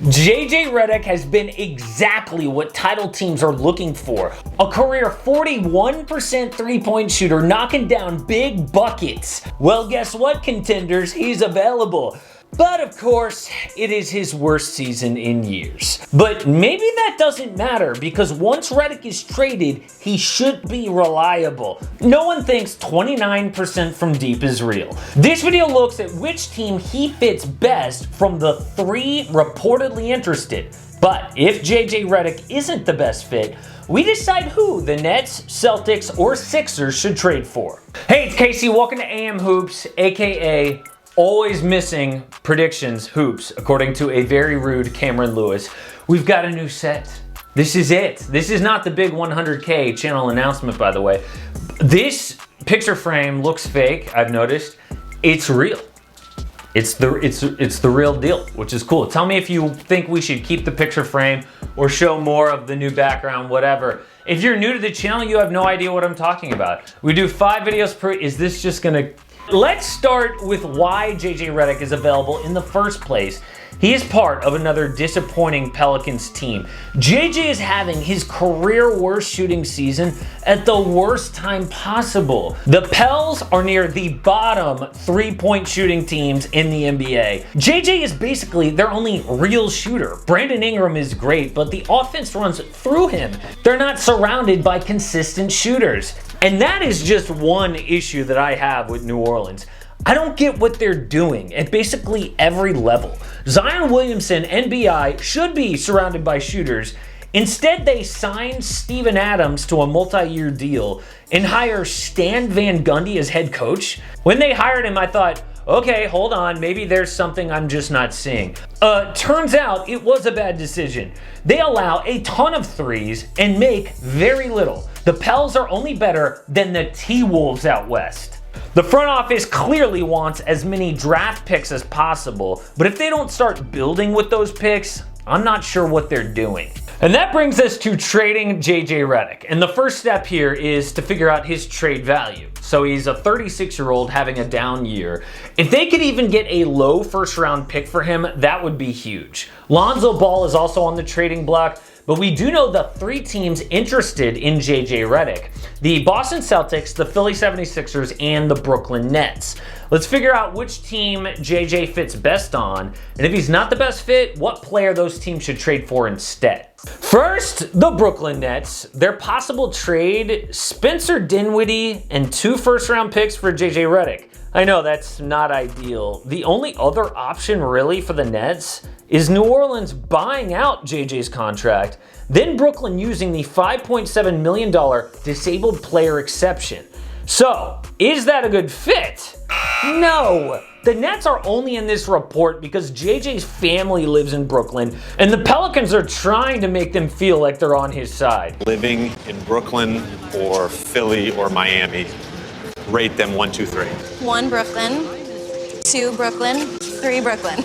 JJ Redick has been exactly what title teams are looking for. A career 41% three-point shooter knocking down big buckets. Well, guess what, contenders? He's available. But of course, it is his worst season in years. But maybe that doesn't matter because once Redick is traded, he should be reliable. No one thinks 29% from deep is real. This video looks at which team he fits best from the 3 reportedly interested. But if JJ Redick isn't the best fit, we decide who the Nets, Celtics, or Sixers should trade for. Hey, it's Casey. Welcome to AM Hoops, aka always missing predictions hoops, according to a very rude Cameron Lewis. We've got a new set. This is it. This is not the big 100K channel announcement, by the way. This picture frame looks fake, I've noticed. It's real. It's the real deal, which is cool. Tell me if you think we should keep the picture frame or show more of the new background, whatever. If you're new to the channel, you have no idea what I'm talking about. We do 5 videos per, is this just gonna... Let's start with why JJ Redick is available in the first place. He is part of another disappointing Pelicans team. JJ is having his career worst shooting season at the worst time possible. The Pels are near the bottom 3-point shooting teams in the NBA. JJ is basically their only real shooter. Brandon Ingram is great, but the offense runs through him. They're not surrounded by consistent shooters. And that is just one issue that I have with New Orleans. I don't get what they're doing at basically every level. Zion Williamson and BI should be surrounded by shooters. Instead, they signed Steven Adams to a multi-year deal and hire Stan Van Gundy as head coach. When they hired him, I thought, okay, hold on, maybe there's something I'm just not seeing. Turns out it was a bad decision. They allow a ton of threes and make very little. The Pels are only better than the T-Wolves out west. The front office clearly wants as many draft picks as possible, but if they don't start building with those picks, I'm not sure what they're doing. And that brings us to trading JJ Redick. And the first step here is to figure out his trade value. So he's a 36-year-old having a down year. If they could even get a low first-round pick for him, that would be huge. Lonzo Ball is also on the trading block, but we do know the 3 teams interested in JJ Redick: the Boston Celtics, the Philly 76ers, and the Brooklyn Nets. Let's figure out which team JJ fits best on, and if he's not the best fit, what player those teams should trade for instead. First, the Brooklyn Nets. Their possible trade: Spencer Dinwiddie and 2 first-round picks for JJ Redick. I know that's not ideal. The only other option really for the Nets is New Orleans buying out JJ's contract, then Brooklyn using the $5.7 million disabled player exception. So, is that a good fit? No. The Nets are only in this report because JJ's family lives in Brooklyn, and the Pelicans are trying to make them feel like they're on his side. Living in Brooklyn or Philly or Miami, rate them 1, 2, 3. 1 Brooklyn, 2 Brooklyn, 3 Brooklyn.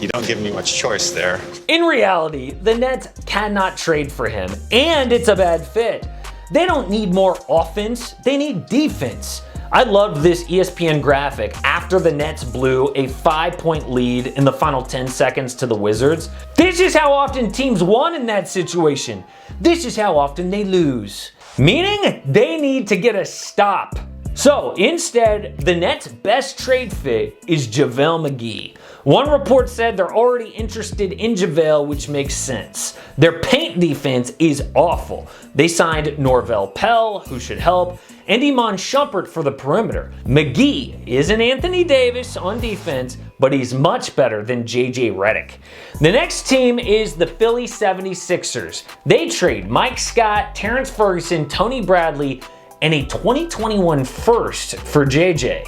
You don't give me much choice there. In reality, the Nets cannot trade for him, and it's a bad fit. They don't need more offense, they need defense. I loved this ESPN graphic after the Nets blew a 5-point lead in the final 10 seconds to the Wizards. This is how often teams won in that situation. This is how often they lose. Meaning they need to get a stop. So instead, the Nets' best trade fit is JaVale McGee. One report said they're already interested in JaVale, which makes sense. Their paint defense is awful. They signed Norvel Pelle, who should help, and Iman Shumpert for the perimeter. McGee isn't Anthony Davis on defense, but he's much better than JJ Redick. The next team is the Philly 76ers. They trade Mike Scott, Terrence Ferguson, Tony Bradley, and a 2021 first for JJ.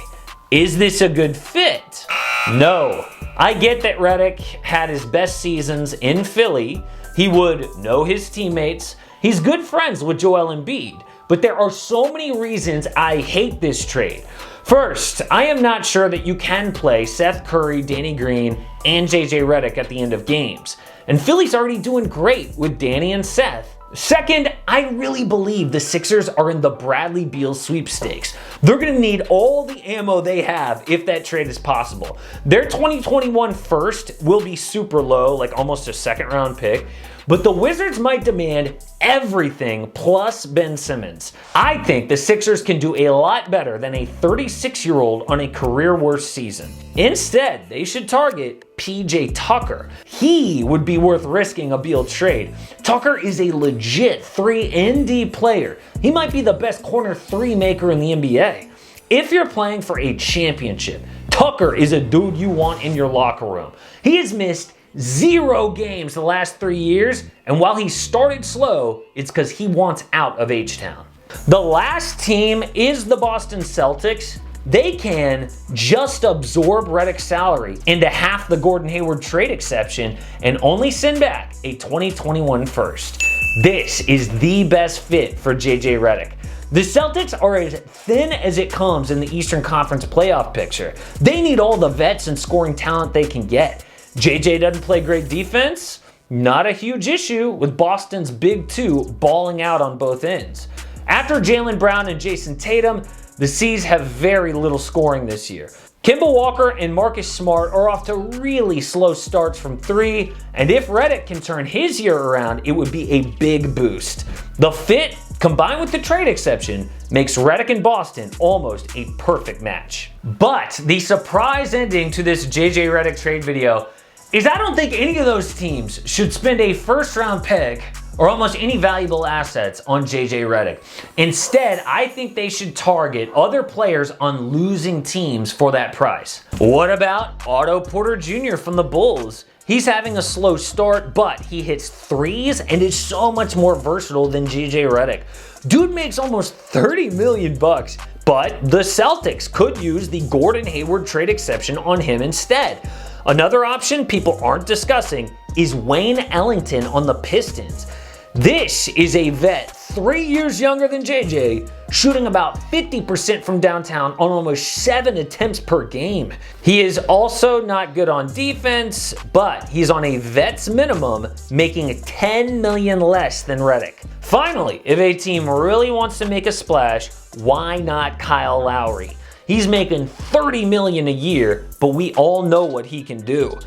Is this a good fit? No. I get that Redick had his best seasons in Philly. He would know his teammates. He's good friends with Joel Embiid. But there are so many reasons I hate this trade. First, I am not sure that you can play Seth Curry, Danny Green, and JJ Redick at the end of games. And Philly's already doing great with Danny and Seth. Second, I really believe the Sixers are in the Bradley Beal sweepstakes. They're going to need all the ammo they have if that trade is possible. Their 2021 first will be super low, like almost a second round pick, but the Wizards might demand everything plus Ben Simmons. I think the Sixers can do a lot better than a 36-year-old on a career worst season. Instead, they should target PJ Tucker. He would be worth risking a Beal trade. Tucker is a legit 3-and-D player. He might be the best corner 3 maker in the NBA. If you're playing for a championship, Tucker is a dude you want in your locker room. He has missed 0 games the last 3 years, and while he started slow, it's because he wants out of H-Town. The last team is the Boston Celtics. They can just absorb Redick's salary into half the Gordon Hayward trade exception and only send back a 2021 first. This is the best fit for JJ Redick. The Celtics are as thin as it comes in the Eastern Conference playoff picture. They need all the vets and scoring talent they can get. JJ doesn't play great defense? Not a huge issue with Boston's big 2 balling out on both ends. After Jaylen Brown and Jason Tatum, the C's have very little scoring this year. Kemba Walker and Marcus Smart are off to really slow starts from 3, and if Redick can turn his year around, it would be a big boost. The fit, combined with the trade exception, makes Redick and Boston almost a perfect match. But the surprise ending to this JJ Redick trade video is I don't think any of those teams should spend a first-round pick or almost any valuable assets on JJ Redick. Instead, I think they should target other players on losing teams for that price. What about Otto Porter Jr. from the Bulls? He's having a slow start, but he hits threes and is so much more versatile than JJ Redick. Dude makes almost $30 million bucks, but the Celtics could use the Gordon Hayward trade exception on him instead. Another option people aren't discussing is Wayne Ellington on the Pistons. This is a vet 3 years younger than JJ, shooting about 50% from downtown on almost 7 attempts per game. He is also not good on defense, but he's on a vet's minimum, making $10 million less than Redick. Finally, if a team really wants to make a splash, why not Kyle Lowry? He's making $30 million a year, but we all know what he can do.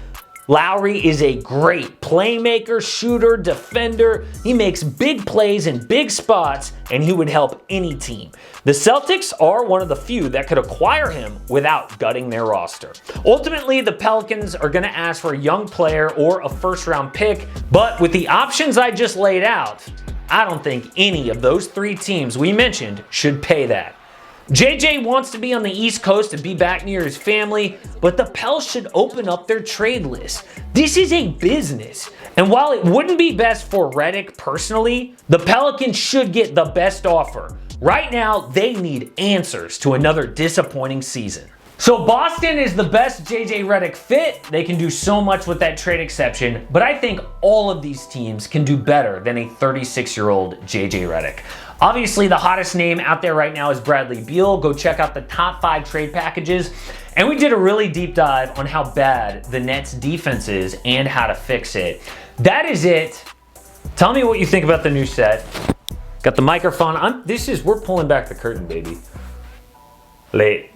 Lowry is a great playmaker, shooter, defender. He makes big plays in big spots, and he would help any team. The Celtics are one of the few that could acquire him without gutting their roster. Ultimately, the Pelicans are going to ask for a young player or a first-round pick, but with the options I just laid out, I don't think any of those 3 teams we mentioned should pay that. JJ wants to be on the East Coast and be back near his family, but the Pels should open up their trade list. This is a business, and while it wouldn't be best for Redick personally, the Pelicans should get the best offer. Right now, they need answers to another disappointing season. So Boston is the best JJ Redick fit. They can do so much with that trade exception, but I think all of these teams can do better than a 36-year-old JJ Redick. Obviously, the hottest name out there right now is Bradley Beal. Go check out the top 5 trade packages. And we did a really deep dive on how bad the Nets defense is and how to fix it. That is it. Tell me what you think about the new set. Got the microphone on. We're pulling back the curtain, baby. Late.